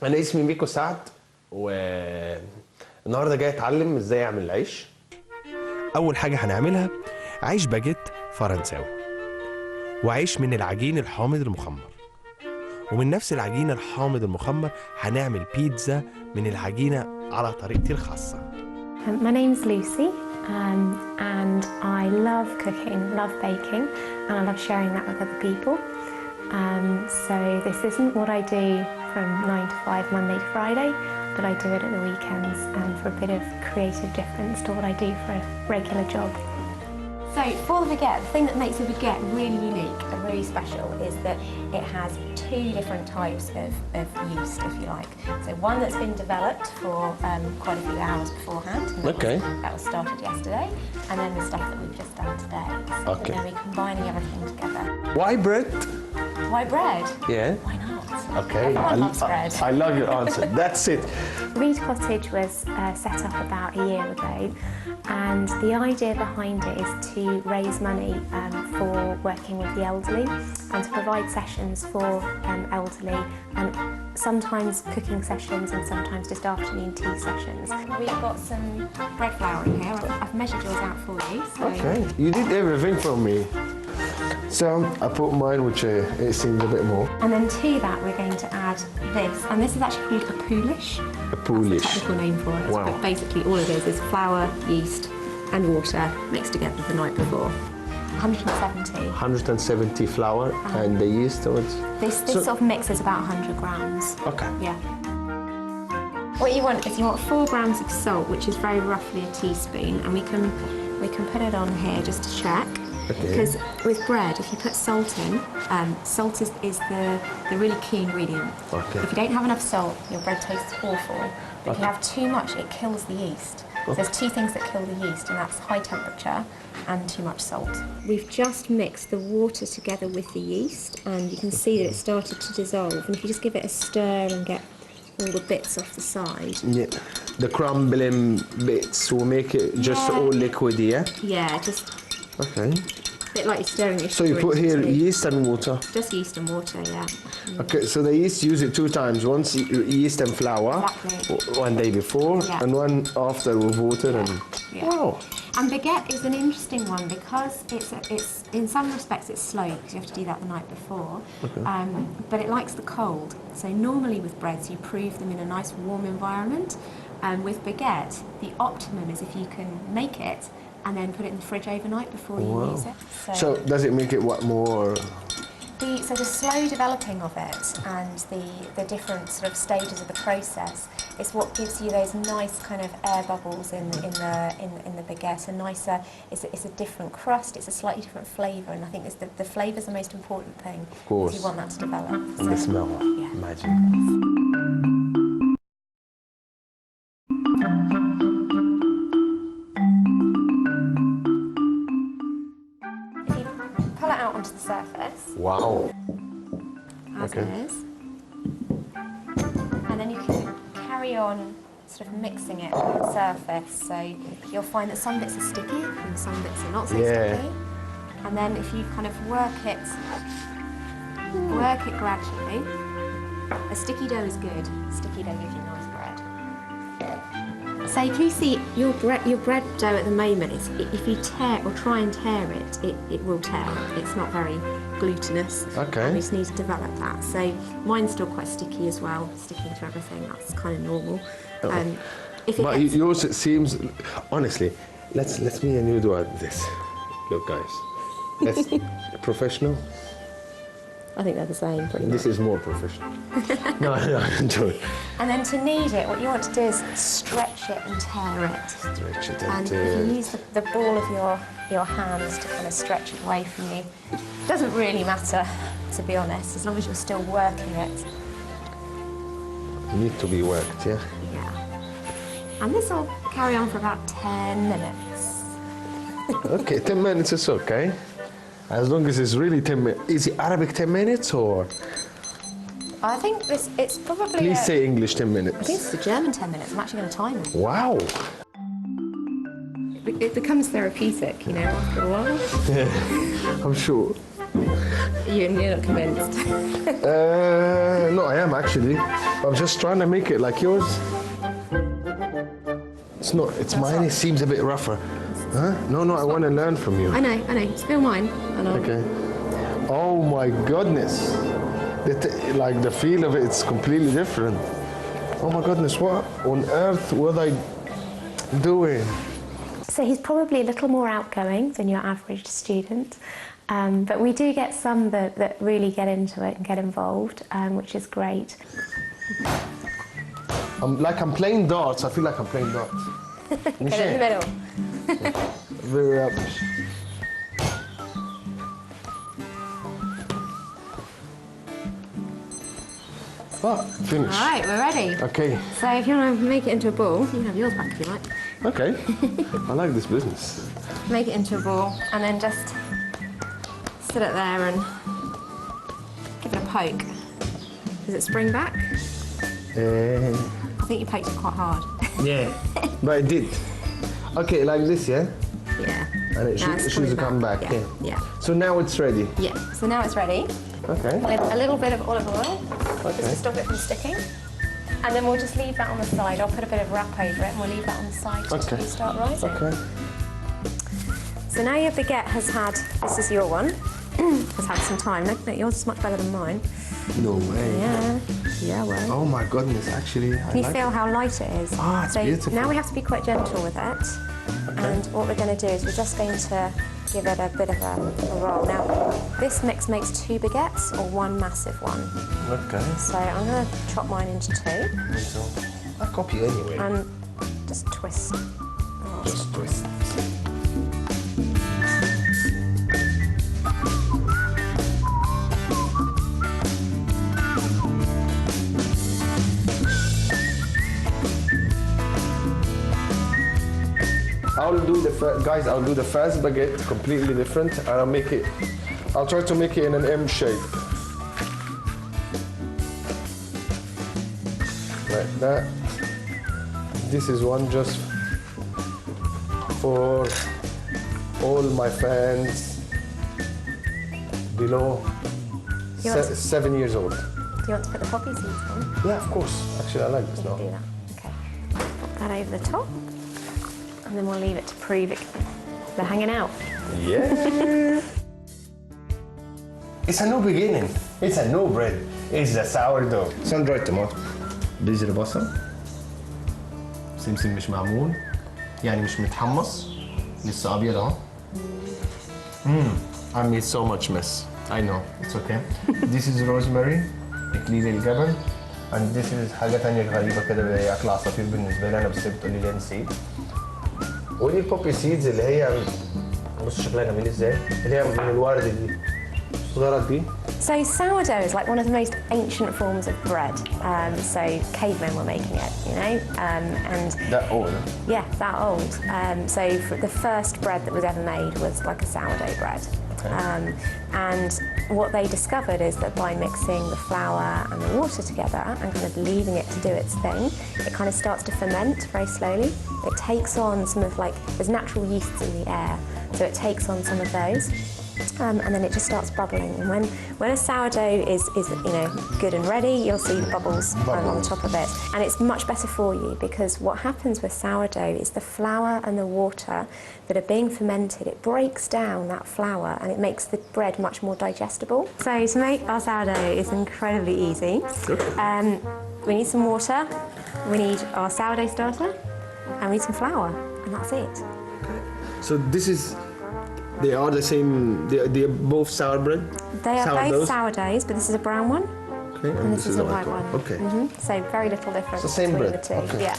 أنا اسمي ميكو سعد، والنهارده جاي أتعلم إزاي أعمل العيش. أول حاجة هنعملها عيش باجيت فرنساوي، وعيش من العجين الحامض المخمر، ومن نفس العجين الحامض المخمر هنعمل بيتزا من العجينة على طريقتي الخاصة. My name's Lucy, and I love cooking, love baking, and I love sharing that with other people. So this isn't what I do from 9 to 5, Monday to Friday, but I do it at the weekends for a bit of creative difference to what I do for a regular job. So for the baguette, the thing that makes a baguette really unique and really special is that it has 2 different types of yeast, if you like. So one that's been developed for quite a few hours beforehand. That was started yesterday. And then the stuff that we've just done today. So then we're combining everything together. Why bread? Why bread? Yeah. Why not? Okay. Everyone loves bread. I love your answer. That's it. Reed Cottage was set up about a year ago, and the idea behind it is to raise money for working with the elderly and to provide sessions for elderly, and sometimes cooking sessions and sometimes just afternoon tea sessions. We've got some bread flour in here. I've measured yours out for you. So. Okay. You did everything for me. So I put mine, which it seems a bit more. And then to that we're going to add this, and this is actually called a poolish. A poolish. That's the technical name for it. Wow. But basically all it is flour, yeast and water mixed together the night before. 170. 170 flour and the yeast. This sort of mix is about 100 grams. Okay. Yeah. What you want is 4 grams of salt, which is very roughly a teaspoon, and we can put it on here just to check. Okay. Because with bread, if you put salt in, salt is the really key ingredient. Okay. If you don't have enough salt, your bread tastes awful. But if you have too much, it kills the yeast. So there's 2 things that kill the yeast, and that's high temperature and too much salt. We've just mixed the water together with the yeast, and you can see that it started to dissolve. And if you just give it a stir and get all the bits off the side. Yeah. The crumbling bits will make it just all liquid, yeah? Yeah, just... Okay. A bit like you're stirring your So you put here yeast and water? Just yeast and water, yeah. Okay, so the yeast, use it 2 times. Once yeast and flour, exactly. One day before, and one after with water. And wow. And baguette is an interesting one because it's in some respects it's slow because you have to do that the night before, but it likes the cold. So normally with breads you prove them in a nice warm environment. With baguette, the optimum is if you can make it and then put it in the fridge overnight before you use it. So does it make it what more? So the slow developing of it and the different sort of stages of the process is what gives you those nice kind of air bubbles in the baguette. A nicer, it's a different crust, it's a slightly different flavour, and I think the flavour is the most important thing. Of course. You want that to develop. And the smell. Yeah. Magic. Onto the surface. Wow. As it is. And then you can carry on sort of mixing it on the surface. So you'll find that some bits are sticky and some bits are not so sticky. And then if you kind of work it gradually. A sticky dough is good. Sticky dough gives you nice bread. So can you see your bread dough at the moment, if you tear or try and tear it, it will tear. It's not very glutinous. Okay. And you just need to develop that. So mine's still quite sticky as well, sticking to everything. That's kind of normal. But yours, it seems, honestly, let's me and you do this. Look, guys, let's professional. I think they're the same, pretty much. This is more professional. No, I'm joking. And then to knead it, what you want to do is stretch it and tear it. Stretch it and tear if you it. use the ball of your hands to kind of stretch it away from you, it doesn't really matter, to be honest, as long as you're still working it. It needs to be worked, yeah? Yeah. And this will carry on for about 10 minutes. Okay, 10 minutes is okay. As long as it's really 10 minutes. Is it Arabic 10 minutes or? I think it's probably... Please say English 10 minutes. I think it's the German 10 minutes. I'm actually going to time it. Wow. It becomes therapeutic, you know, after a while. I'm sure. You're not convinced? No, I am actually. I'm just trying to make it like yours. It's not, it's mine, it seems a bit rougher. Huh? No, I want to learn from you. I know. Spill mine. I know. Okay. Oh my goodness. Like the feel of it's completely different. Oh my goodness, what on earth were they doing? So he's probably a little more outgoing than your average student, but we do get some that really get into it and get involved, which is great. I'm playing darts. I feel like I'm playing darts. Get in the middle. Very rubbish. Ah, finish. All right, we're ready. Okay. So if you want to make it into a ball, you can have yours back if you like. Okay. I like this business. Make it into a ball and then just sit it there and give it a poke. Does it spring back? I think you poked it quite hard. Yeah. But it did. Okay, like this, yeah? Yeah. And it should come back, yeah. So now it's ready. Yeah. So now it's ready. Okay. With a little bit of olive oil, just Okay. to stop it from sticking. And then we'll just leave that on the side. I'll put a bit of wrap over it and we'll leave that on the side until you start rising. Okay. So now your baguette has had, this is your one, has had some time. Look, yours is much better than mine. No way. Yeah, well. Oh my goodness, actually. Can you feel how light it is? Ah, it's so beautiful. now we have to be quite gentle with it. And what we're going to do is we're just going to give it a bit of a roll. Now, this mix makes 2 baguettes or 1 massive one. Okay. So I'm going to chop mine into 2 So, I copy anyway. and just twist. Oh, Just twist. I'll do the first baguette completely different, and I'll try to make it in an M shape. Like that. This is one just for all my fans below 7 years old. do you want to put the poppy seeds on? Yeah, of course. Actually, I like this now. Do that. Okay. Pop that over the top. And then we'll leave it to prove they're hanging out. Yeah. It's a new beginning. It's a new bread. It's the sourdough. sun-dried tomato. بذر بصل. سمسم مش معمول. يعني مش متحمص. لسه أبيض أهو. I made so much mess. I know. It's okay. This is rosemary. إكليل الجبل. And this is حاجة تانية غريبة كده زي أكل عصافير بالنسبة لي أنا بس بتقولي لي نسيت. ودي البوبي سيدز اللي هي بص شكلها جميل ازاي اللي هي من الورد دي الصغيره دي. So sourdough is like one of the most ancient forms of bread. So cavemen were making it, you know, and That old. yeah, that old. So the first bread that was ever made was like a sourdough bread. And what they discovered is that by mixing the flour and the water together and kind of leaving it to do its thing, it kind of starts to ferment very slowly. It takes on some of there's natural yeasts in the air, so it takes on some of those. And then it just starts bubbling. And when a sourdough is good and ready, you'll see bubbles on top of it. And it's much better for you because what happens with sourdough is the flour and the water that are being fermented, it breaks down that flour and it makes the bread much more digestible. So to make our sourdough is incredibly easy. We need some water, we need our sourdough starter, and we need some flour, and that's it. So this is. They are the same. They are both sour bread. They are both sourdoughs, but this is a brown one. Okay, And this is a white one. Okay. So very little difference It's the same between bread. the two. Okay. Yeah.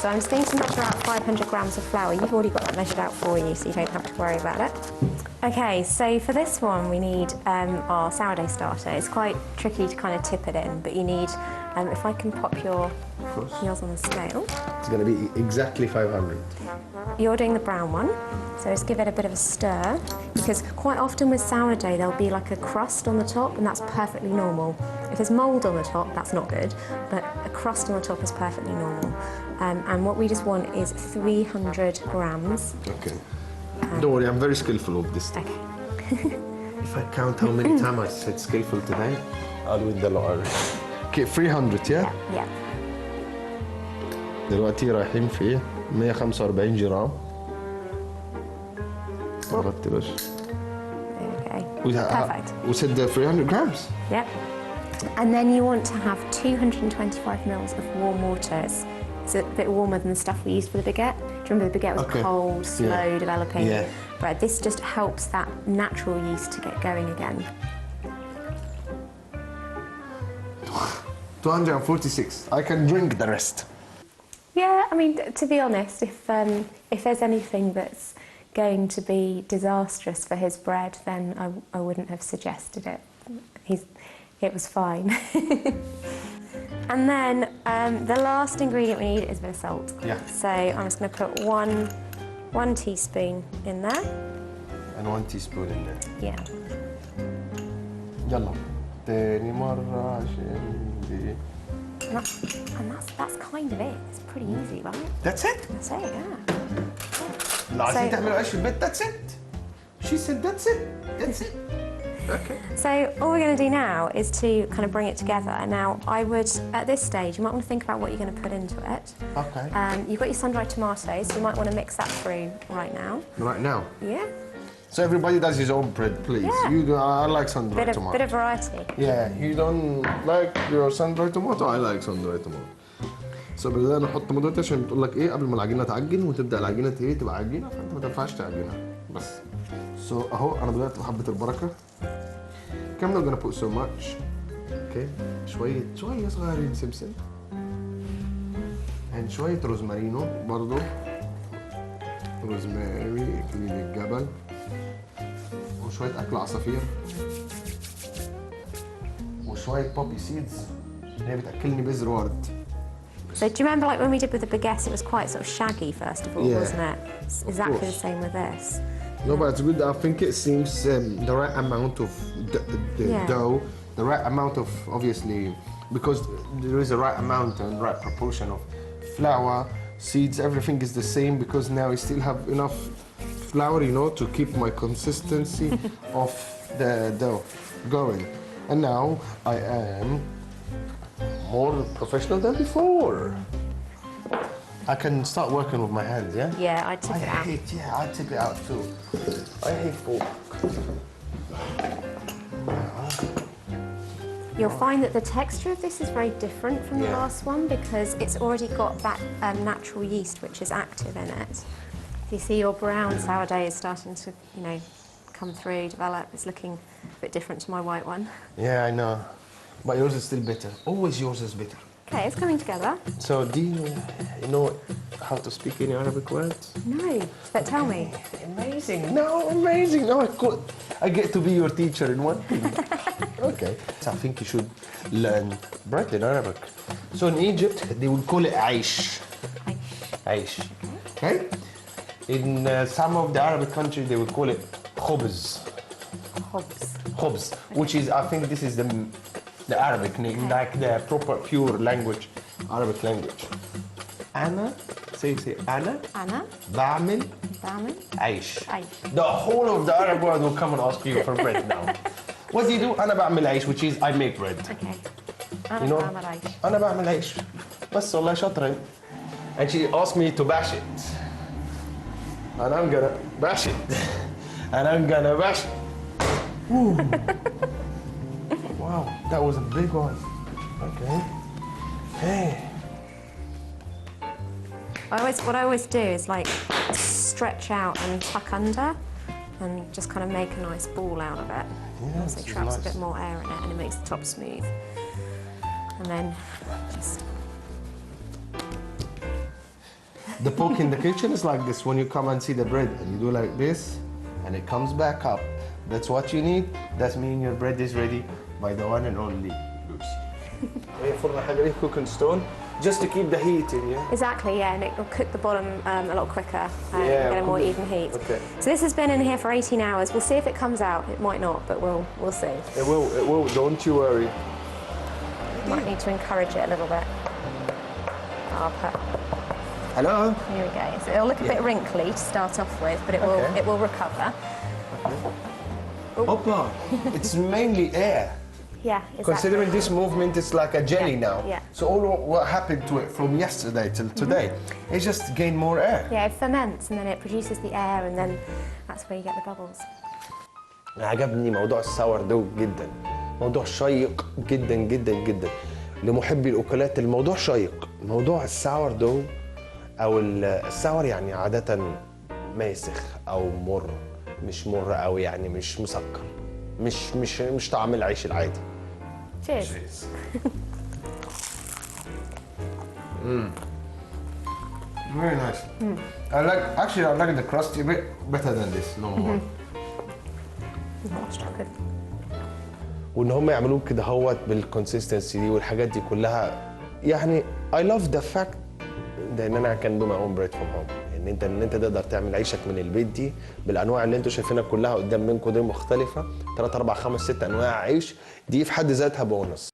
So I'm just going to measure out 500 grams of flour. You've already got that measured out for you, so you don't have to worry about it. Okay, so for this one we need our sourdough starter. It's quite tricky to kind of tip it in, but you need, if I can pop yours on the scale. It's going to be exactly 500. You're doing the brown one, so just give it a bit of a stir, because quite often with sourdough there'll be like a crust on the top, and that's perfectly normal. If there's mould on the top, that's not good, but a crust on the top is perfectly normal. And what we just want is 300 grams. Okay. Don't worry, I'm very skillful with this. Okay. If I count how many times I said skillful today, I'll win the lottery. Okay, 300 yeah? Yeah. دلوقتي رايحين في 145 جرام. غطي بس. There we go. Perfect. We said 300 grams. Yep. And then you want to have 225 mils of warm water. It's a bit warmer than the stuff we used for the baguette. Do you remember the baguette was cold, slow developing bread? This just helps that natural yeast to get going again. 246. I can drink the rest. Yeah, I mean, to be honest, if there's anything that's going to be disastrous for his bread, then I wouldn't have suggested it. It was fine. And then the last ingredient we need is a bit of salt. Yeah. So I'm just going to put one teaspoon in there. And 1 teaspoon in there. Yeah. يلا. تاني مرة عشان دي. And that's kind of it. It's pretty easy, right? That's it. That's it, yeah. لو عايزين تعملوا عيش في البيت that's it. She said that's it. That's it. Okay. So all we're going to do now is to kind of bring it together. Now, I would, at this stage, you might want to think about what you're going to put into it. Okay. You've got your sun-dried tomatoes, so you might want to mix that through right now. Right now. Yeah. So everybody does his own bread, please. Yeah. You do, I like sun-dried tomato. Bit of variety. Yeah, you don't like your sun-dried tomato. I like sun-dried tomato. So بدنا نحط طماطم عشان تقول لك ايه قبل ما العجينه تعجن وتبدا العجينه ايه تبقى عجينه فانت ما تنفعش تعجنها بس. So اهو انا بدات بحبه البركه. I'm not gonna put so much. Okay. شويه صغيرين سمسم. and شويه روزمارينو برضو. روزماري اكليل الجبل. وشويه اكل عصافير. وشويه بوبي سيدز اللي هي بتاكلني بذر ورد. So do you remember, like when we did with the baguette, it was quite sort of shaggy first of all, wasn't it? It's exactly the same with this. No, but it's good. I think it seems the right amount of dough, the right amount of, obviously, because there is a right amount and right proportion of flour, seeds, everything is the same because now I still have enough flour, you know, to keep my consistency of the dough going. And now I am more professional than before. I can start working with my hands, yeah? Yeah, I'd tip it out. I'd tip it out too. I hate fork. You'll find that the texture of this is very different from the last one because it's already got that natural yeast which is active in it. You see your brown sourdough is starting to, you know, come through, develop. It's looking a bit different to my white one. Yeah, I know. But yours is still better. Always yours is better. Okay, it's coming together. So do you know how to speak any Arabic words? No, but tell me. Amazing. No, amazing. No, I get to be your teacher in one thing. Okay. So I think you should learn bread in Arabic. So in Egypt, they would call it aish. Aish. Okay? In some of the Arabic countries, they would call it khubz. Khubz, which is, I think this is the Arabic name, like the proper pure language, Arabic language. Anna, say Anna. Anna. بعمل عيش. The whole of the Arab world will come and ask you for bread now. What do you do? أنا بعمل عيش, which is I make bread. Okay. You know? أنا بعمل عيش. بس والله شاطرة. And she asked me to bash it. And I'm gonna bash it. And I'm gonna bash it. Ooh. Wow, that was a big one. Okay. Hey. What I always do is like stretch out and tuck under and just kind of make a nice ball out of it. Yeah, so it traps a bit more air in it and it makes the top smooth. And then just... The poke in the kitchen is like this when you come and see the bread and you do like this and it comes back up. That's what you need. That means your bread is ready by the one and only Lucy. Cooking stone, just to keep the heat in, yeah? Exactly, yeah, and it will cook the bottom a lot quicker and get a more even heat. Okay. So this has been in here for 18 hours. We'll see if it comes out. It might not, but we'll see. It will, don't you worry. Might need to encourage it a little bit. I'll put... Hello? Here we go. So it'll look a bit wrinkly to start off with, but it will recover. Opa! It's mainly air. Yeah, exactly. Considering this movement is like a jelly now. Yeah. So all what happened to it from yesterday till today, it just gained more air. Yeah, it ferments and then it produces the air and then that's where you get the bubbles. عجبني موضوع الساور دو جدا، موضوع شيق جدا جدا جدا لمحبي الاكلات. الموضوع شيق، موضوع الساور دو او الساور يعني عاده ماسخ او مر، مش مر قوي يعني مش مسكر، مش طعم العيش العادي. Cheers. Very nice. I like the crust a bit better than this. No more. وان هم يعملوه كده هوت بالكونسيستنسي دي والحاجات دي كلها، يعني I love the fact ان انا can do my own bread from home. ان انت تقدر تعمل عيشك من البيت دي بالانواع اللي انتوا شايفينها كلها قدام منكم دي مختلفه، 3 4 5 6 انواع عيش، دي في حد ذاتها بونص.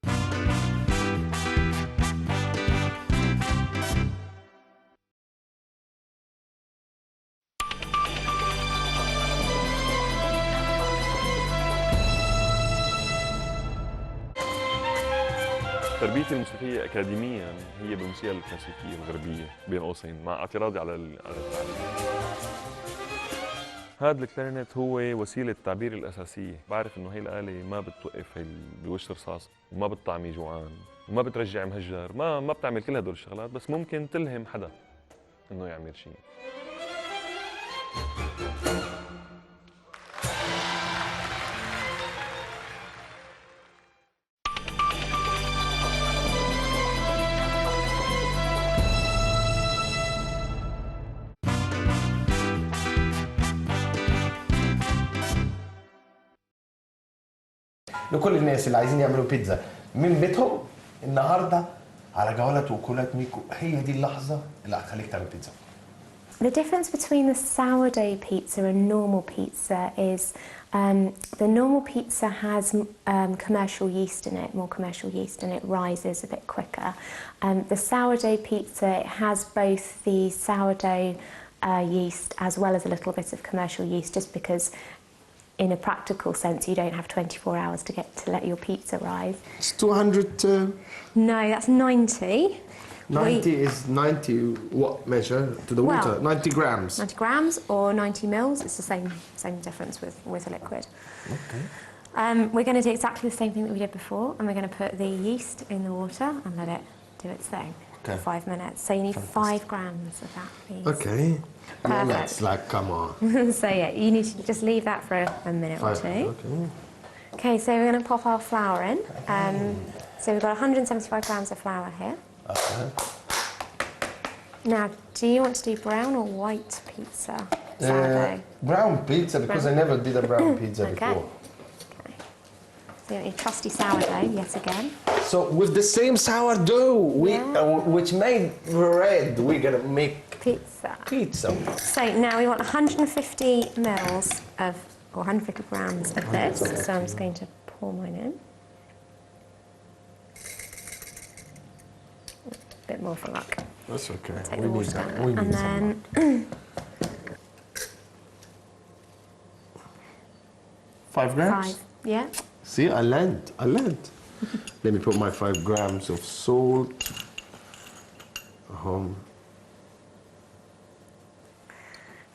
تربيتي الموسيقية أكاديمياً هي بالموسيقى الكلاسيكية الغربية بين قوسين، مع اعتراضي على التعليم. هذا الكلارينيت هو وسيلة التعبير الأساسية، بعرف إنه هي الآلة ما بتوقف بوش رصاص وما بتطعمي جوعان وما بترجع مهجر، ما بتعمل كل هدول الشغلات، بس ممكن تلهم حدا إنه يعمل شيء. لكل الناس اللي عايزين يعملوا بيتزا من بيتهم النهارده على جولات وأكلات ميكو، هي دي اللحظه اللي هتخليك تعمل بيتزا. The difference between the sourdough pizza and normal pizza is the normal pizza has commercial yeast in it, more commercial yeast, and it rises a bit quicker. The sourdough pizza, it has both the sourdough yeast as well as a little bit of commercial yeast, just because in a practical sense you don't have 24 hours to let your pizza rise. It's 200. No, that's 90. 90 is 90 what measure to the water? 90 grams. 90 grams or 90 mils. It's the same difference with a liquid. Okay. We're going to do exactly the same thing that we did before, and we're going to put the yeast in the water and let it do its thing for 5 minutes. So you need 5 grams of that yeast. Okay. Perfect. And that's like, come on. So yeah, you need to just leave that for a minute or two. Okay. Okay, so we're going to pop our flour in. So we've got 175 grams of flour here. Okay. Now, do you want to do brown or white pizza? Sourdough. Brown pizza, because I never did a brown pizza Okay. before. Okay. So you want your trusty sourdough yet again. So with the same sourdough, which made bread, we're gonna make Pizza. pizza. So now we want 150 mils of, or 150 grams of this. So I'm just going to pour mine in. A bit more for luck. That's okay. Take We the need water that. down We there. need And some. then 5 grams? 5. Yeah. See, I learned. Let me put my 5 grams of salt.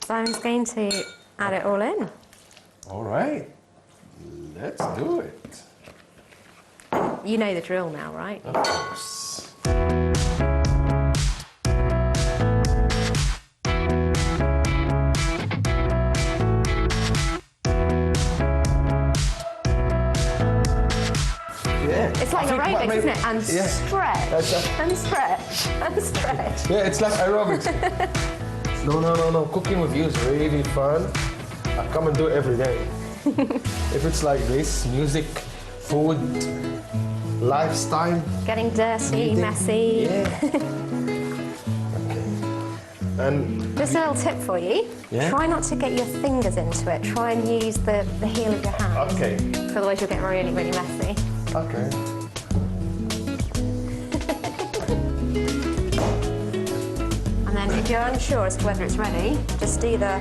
So I'm just going to add it all in. All right. Let's do it. You know the drill now, right? Of course. It's like aerobics, isn't it? And stretch, and stretch, and stretch. Yeah, it's like aerobics. No. Cooking with you is really fun. I come and do it every day. If it's like this, music, food, lifestyle. Getting dirty, eating. messy. Yeah. Okay. And Just a little tip for you. Yeah? Try not to get your fingers into it. Try and use the heel of your hand. okay. Otherwise you'll get really, really messy. Okay. And then if you're unsure as to whether it's ready, just do the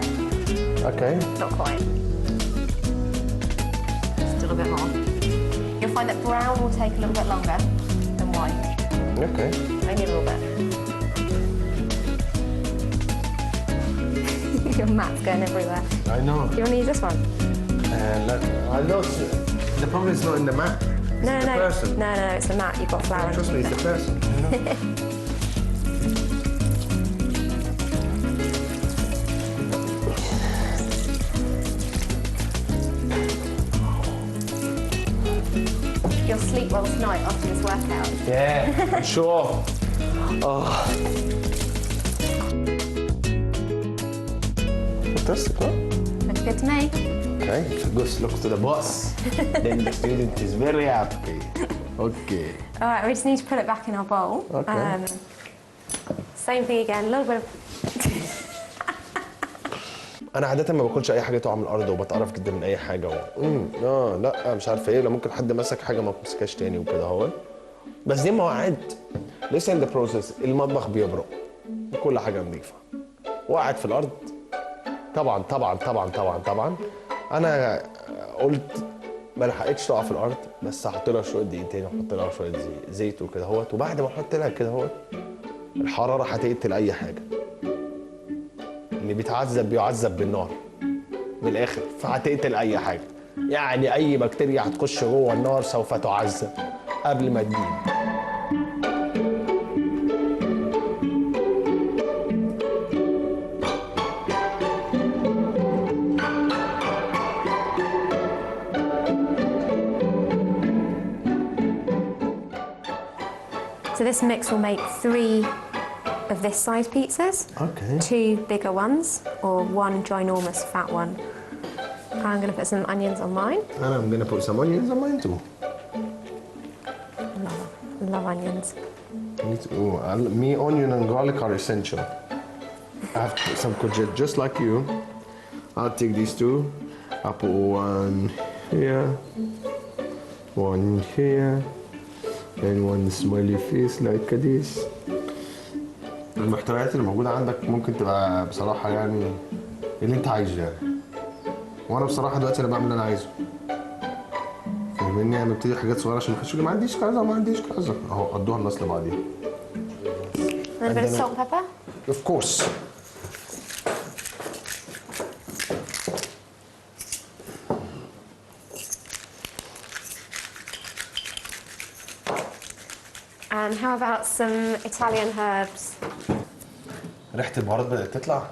Okay. not quite. bit more. You'll find that brown will take a little bit longer than white. Okay. Only a little bit. Your mat's going everywhere. I know. Do you want to use this one? I know. The problem is not in the mat. It's No, the no, person. no, it's the mat. You've got flour Trust me, it's the person. You know? You'll sleep well tonight after this workout. Yeah, I'm sure. Fantastic, huh? Looks good to me. Okay, goes look to the boss. Then the student is very happy. Okay. All right, we just need to put it back in our bowl. Okay. Same thing again, a little bit of... انا عاده ما باكلش اي حاجه تقع من الارض وبتقرف جدا من اي حاجه لا مش عارفه ايه، لو ممكن حد مسك حاجه ما تمسكهاش تاني وكده اهو. بس دي مواعيد. لسه ان ذا بروسيس المطبخ بيبرق وكل حاجه نظيفه. وقعت في الارض طبعا طبعا طبعا طبعا طبعا. انا قلت ما لحقتش تقع في الارض، بس هحط لها شويه دقيقتين واحط لها شويه زيت وكده اهوت، وبعد ما احط لها كده اهوت الحراره هتقتل اي حاجه. اللي بيتعذب بيعذب بالنار من الاخر، فهتقتل اي حاجه. يعني اي بكتيريا هتخش جوه النار سوف تعذب قبل ما تجيب. So this mix will make 3 of this size pizzas. Okay. 2 bigger ones or 1 ginormous fat one. I'm going to put some onions on mine. And I'm gonna put some onions on mine too. Love onions. Me too. Me, onion and garlic are essential. I have some courgette just like you. I'll take these two. I'll put one here, one here, and one smiley face like this. المحتويات اللي موجودة عندك ممكن تبقى بصراحة يعني اللي انت عايزه يعني. وانا بصراحة دلوقتي انا بعمل اللي انا عايزه. فاهمني؟ يعني ببتدي حاجات صغيرة عشان ما يخش ما عنديش كذا ما عنديش كذا. اهو قضوها الناس لبعضيها. A little bit of salt and pepper. Of course. And how about some Italian herbs? ريحة البهارات بدأت تطلع.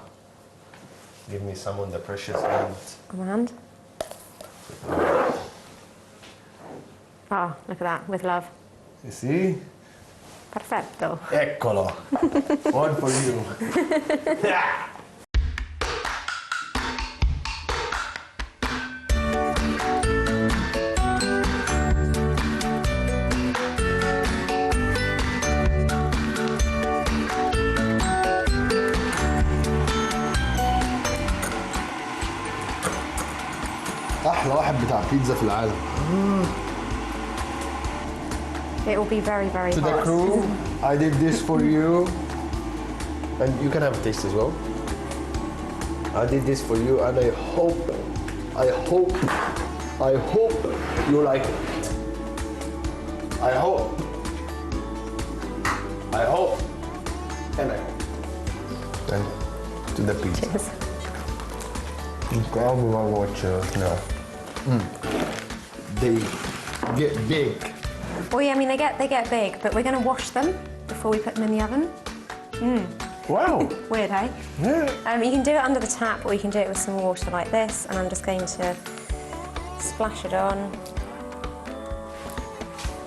Give me some on the precious hand. On the hand. Oh, look at that, with love. You see? Perfetto. Eccolo. One for you. أحلى واحد بتاع بيتزا في العالم. It will be very, very To the hot. crew, I did this for you. And you can have a taste as well. I did this for you and I hope you like it. I hope. And I hope. And to the pizza. Cheers. Grab one more now. They get big. Well, yeah, I mean, they get big, but we're going to wash them before we put them in the oven. Wow. Weird, eh? Yeah. You can do it under the tap, or you can do it with some water like this, and I'm just going to splash it on.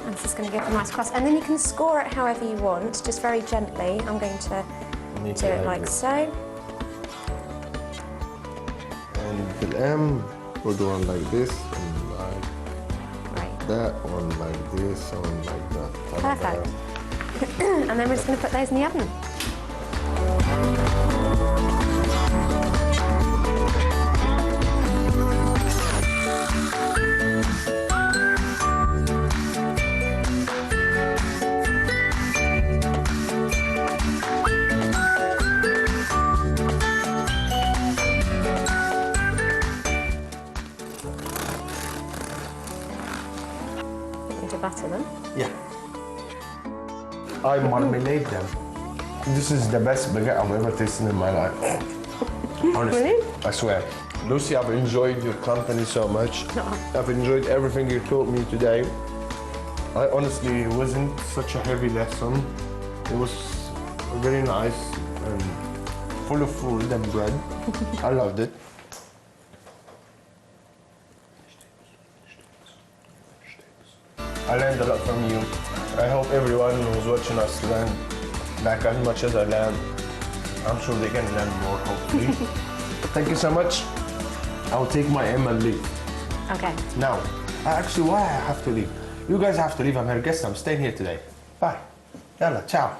And it's just going to give it a nice crust. And then you can score it however you want, just very gently. I'm going to do it like so. And the M, we'll do one like this, and like Right. that, one like this, one like that. Perfect. And then we're just going to put those in the oven. butter them. Yeah. I marmalade them. This is the best baguette I've ever tasted in my life. Honestly, Really? I swear. Lucy, I've enjoyed your company so much. I've enjoyed everything you taught me today. I honestly, it wasn't such a heavy lesson. It was very nice and full of food and bread. I loved it. I learned a lot from you. I hope everyone who's watching us learned like as much as I learned. I'm sure they can learn more, hopefully. Thank you so much. I'll take my M and leave. Okay. Now, actually, why I have to leave? You guys have to leave. I'm her guest. I'm staying here today. Bye. Yalla, ciao.